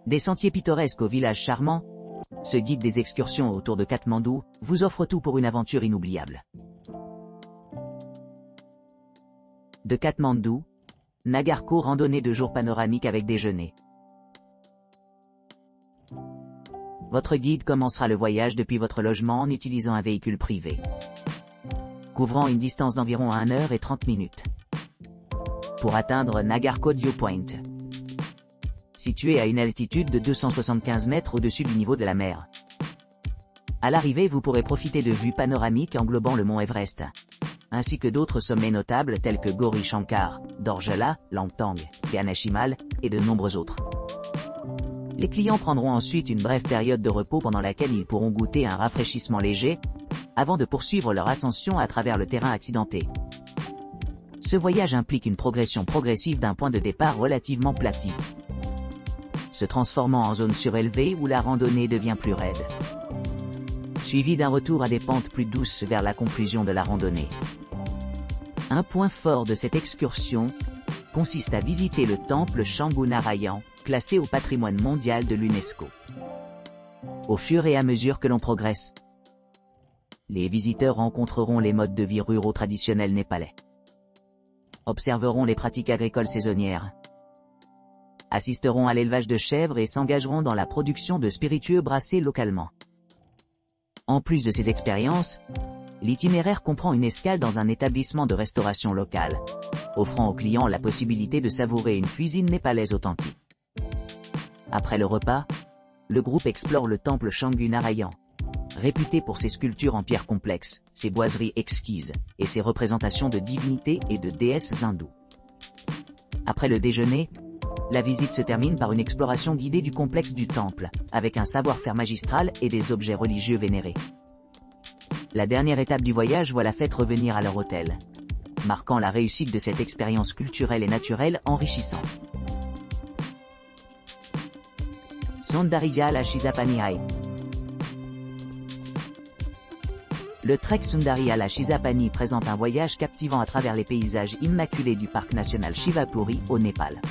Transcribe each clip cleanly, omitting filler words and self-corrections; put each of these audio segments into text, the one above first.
Des sentiers pittoresques au village charmant, ce guide des excursions autour de Katmandou vous offre tout pour une aventure inoubliable. De Katmandou, Nagarko, randonnée de jour panoramique avec déjeuner. Votre guide commencera le voyage depuis votre logement en utilisant un véhicule privé, couvrant une distance d'environ 1h30 pour atteindre Nagarko Viewpoint, situé à une altitude de 275 mètres au-dessus du niveau de la mer. À l'arrivée, vous pourrez profiter de vues panoramiques englobant le mont Everest, ainsi que d'autres sommets notables tels que Gauri Shankar, Dorjala, Langtang, Ganesh Himal et de nombreux autres. Les clients prendront ensuite une brève période de repos pendant laquelle ils pourront goûter un rafraîchissement léger, avant de poursuivre leur ascension à travers le terrain accidenté. Ce voyage implique une progression progressive d'un point de départ relativement plati, se transformant en zone surélevée où la randonnée devient plus raide, suivi d'un retour à des pentes plus douces vers la conclusion de la randonnée. Un point fort de cette excursion consiste à visiter le temple Shambhu Narayan, classé au patrimoine mondial de l'UNESCO. Au fur et à mesure que l'on progresse, les visiteurs rencontreront les modes de vie ruraux traditionnels népalais, observeront les pratiques agricoles saisonnières, assisteront à l'élevage de chèvres et s'engageront dans la production de spiritueux brassés localement. En plus de ces expériences, l'itinéraire comprend une escale dans un établissement de restauration locale, offrant aux clients la possibilité de savourer une cuisine népalaise authentique. Après le repas, le groupe explore le temple Shambhu Narayan, réputé pour ses sculptures en pierre complexes, ses boiseries exquises et ses représentations de divinités et de déesses hindoues. Après le déjeuner, la visite se termine par une exploration guidée du complexe du temple, avec un savoir-faire magistral et des objets religieux vénérés. La dernière étape du voyage voit la fête revenir à leur hôtel, marquant la réussite de cette expérience culturelle et naturelle enrichissante. Sundariyal à Shizapani. Le trek Sundariyal à Shizapani présente un voyage captivant à travers les paysages immaculés du parc national Shivapuri au Népal.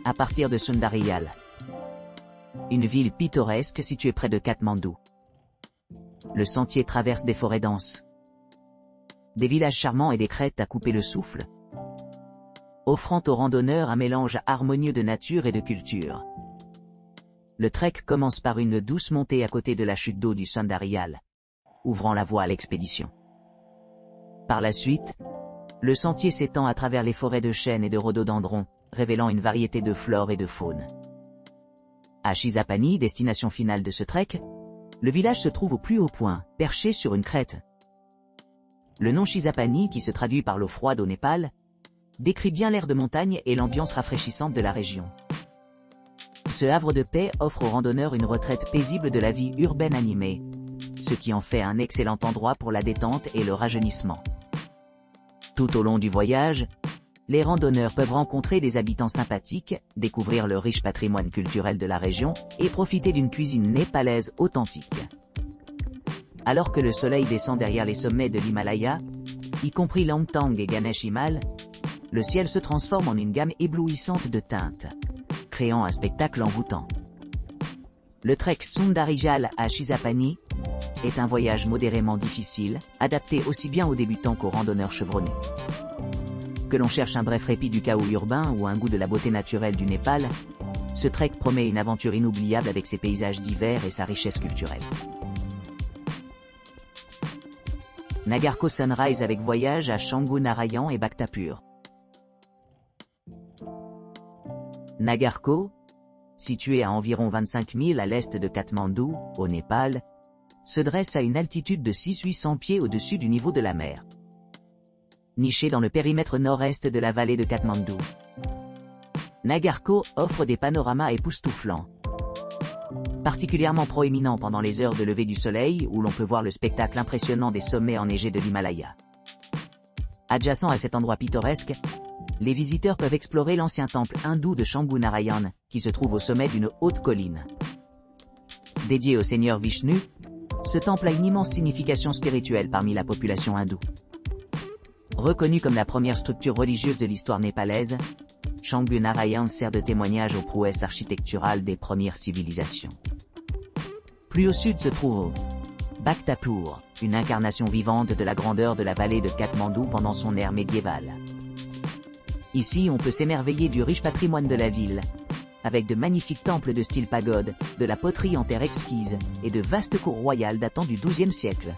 À partir de Sundariyal, une ville pittoresque située près de Katmandou, le sentier traverse des forêts denses, des villages charmants et des crêtes à couper le souffle, offrant aux randonneurs un mélange harmonieux de nature et de culture. Le trek commence par une douce montée à côté de la chute d'eau du Sundariyal, ouvrant la voie à l'expédition. Par la suite, le sentier s'étend à travers les forêts de chênes et de rhododendrons, révélant une variété de flore et de faune. À Shizapani, destination finale de ce trek, le village se trouve au plus haut point, perché sur une crête. Le nom Shizapani, qui se traduit par l'eau froide au Népal, décrit bien l'air de montagne et l'ambiance rafraîchissante de la région. Ce havre de paix offre aux randonneurs une retraite paisible de la vie urbaine animée, ce qui en fait un excellent endroit pour la détente et le rajeunissement. Tout au long du voyage, les randonneurs peuvent rencontrer des habitants sympathiques, découvrir le riche patrimoine culturel de la région et profiter d'une cuisine népalaise authentique. Alors que le soleil descend derrière les sommets de l'Himalaya, y compris Langtang et Ganesh Himal, le ciel se transforme en une gamme éblouissante de teintes, créant un spectacle envoûtant. Le trek Sundariyal à Shizapani est un voyage modérément difficile, adapté aussi bien aux débutants qu'aux randonneurs chevronnés. Que l'on cherche un bref répit du chaos urbain ou un goût de la beauté naturelle du Népal, ce trek promet une aventure inoubliable avec ses paysages divers et sa richesse culturelle. Nagarko Sunrise avec voyage à Shambhu Narayan et Bhaktapur. Nagarko, situé à environ 25 000 à l'est de Katmandou, au Népal, se dresse à une altitude de 600-800 pieds au-dessus du niveau de la mer. Niché dans le périmètre nord-est de la vallée de Katmandou, Nagarko offre des panoramas époustouflants, particulièrement proéminents pendant les heures de lever du soleil où l'on peut voir le spectacle impressionnant des sommets enneigés de l'Himalaya. Adjacent à cet endroit pittoresque, les visiteurs peuvent explorer l'ancien temple hindou de Shambhu Narayan, qui se trouve au sommet d'une haute colline. Dédié au seigneur Vishnu, ce temple a une immense signification spirituelle parmi la population hindoue. Reconnu comme la première structure religieuse de l'histoire népalaise, Shanggu Narayan sert de témoignage aux prouesses architecturales des premières civilisations. Plus au sud se trouve Bhaktapur, une incarnation vivante de la grandeur de la vallée de Katmandou pendant son ère médiévale. Ici on peut s'émerveiller du riche patrimoine de la ville, avec de magnifiques temples de style pagode, de la poterie en terre exquise, et de vastes cours royales datant du XIIe siècle.